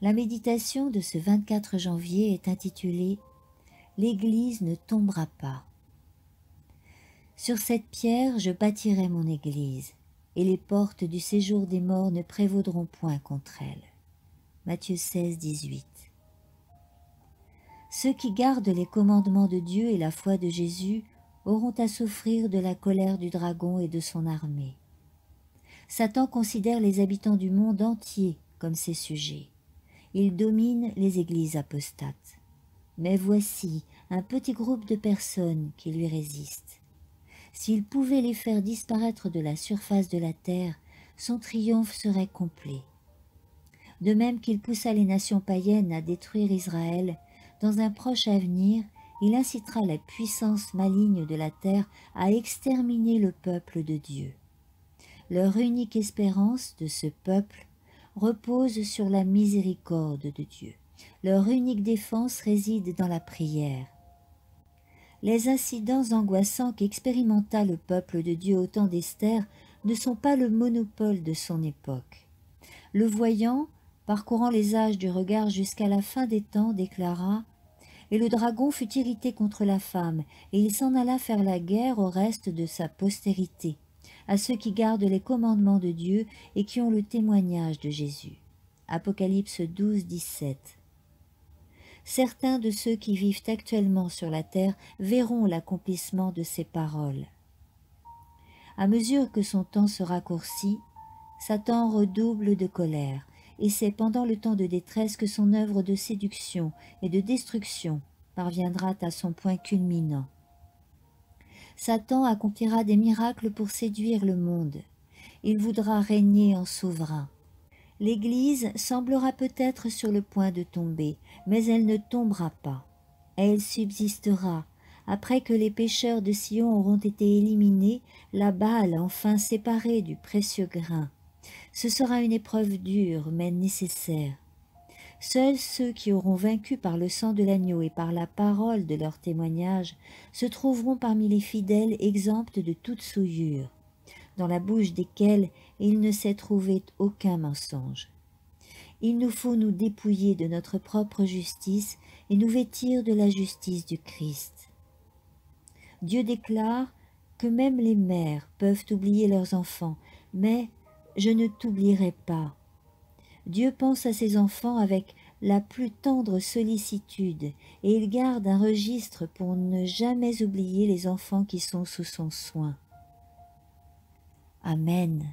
La méditation de ce 24 janvier est intitulée « L'Église ne tombera pas ». Sur cette pierre, je bâtirai mon Église, et les portes du séjour des morts ne prévaudront point contre elle. Matthieu 16, 18. Ceux qui gardent les commandements de Dieu et la foi de Jésus auront à souffrir de la colère du dragon et de son armée. Satan considère les habitants du monde entier comme ses sujets. Il domine les églises apostates. Mais voici un petit groupe de personnes qui lui résistent. S'il pouvait les faire disparaître de la surface de la terre, son triomphe serait complet. De même qu'il poussa les nations païennes à détruire Israël, dans un proche avenir, il incitera la puissance maligne de la terre à exterminer le peuple de Dieu. Leur unique espérance de ce peuple repose sur la miséricorde de Dieu. Leur unique défense réside dans la prière. Les incidents angoissants qu'expérimenta le peuple de Dieu au temps d'Esther ne sont pas le monopole de son époque. Le voyant, parcourant les âges du regard jusqu'à la fin des temps, déclara « Et le dragon fut irrité contre la femme, et il s'en alla faire la guerre au reste de sa postérité, à ceux qui gardent les commandements de Dieu et qui ont le témoignage de Jésus. » Apocalypse 12, 17. Certains de ceux qui vivent actuellement sur la terre verront l'accomplissement de ces paroles. À mesure que son temps se raccourcit, Satan redouble de colère, et c'est pendant le temps de détresse que son œuvre de séduction et de destruction parviendra à son point culminant. Satan accomplira des miracles pour séduire le monde. Il voudra régner en souverain. L'Église semblera peut-être sur le point de tomber, mais elle ne tombera pas. Elle subsistera. Après que les pécheurs de Sion auront été éliminés, la balle enfin séparée du précieux grain. Ce sera une épreuve dure, mais nécessaire. Seuls ceux qui auront vaincu par le sang de l'agneau et par la parole de leur témoignage se trouveront parmi les fidèles exempts de toute souillure, dans la bouche desquels il ne s'est trouvé aucun mensonge. Il nous faut nous dépouiller de notre propre justice et nous vêtir de la justice du Christ. Dieu déclare que même les mères peuvent oublier leurs enfants, mais je ne t'oublierai pas. Dieu pense à ses enfants avec la plus tendre sollicitude et il garde un registre pour ne jamais oublier les enfants qui sont sous son soin. Amen.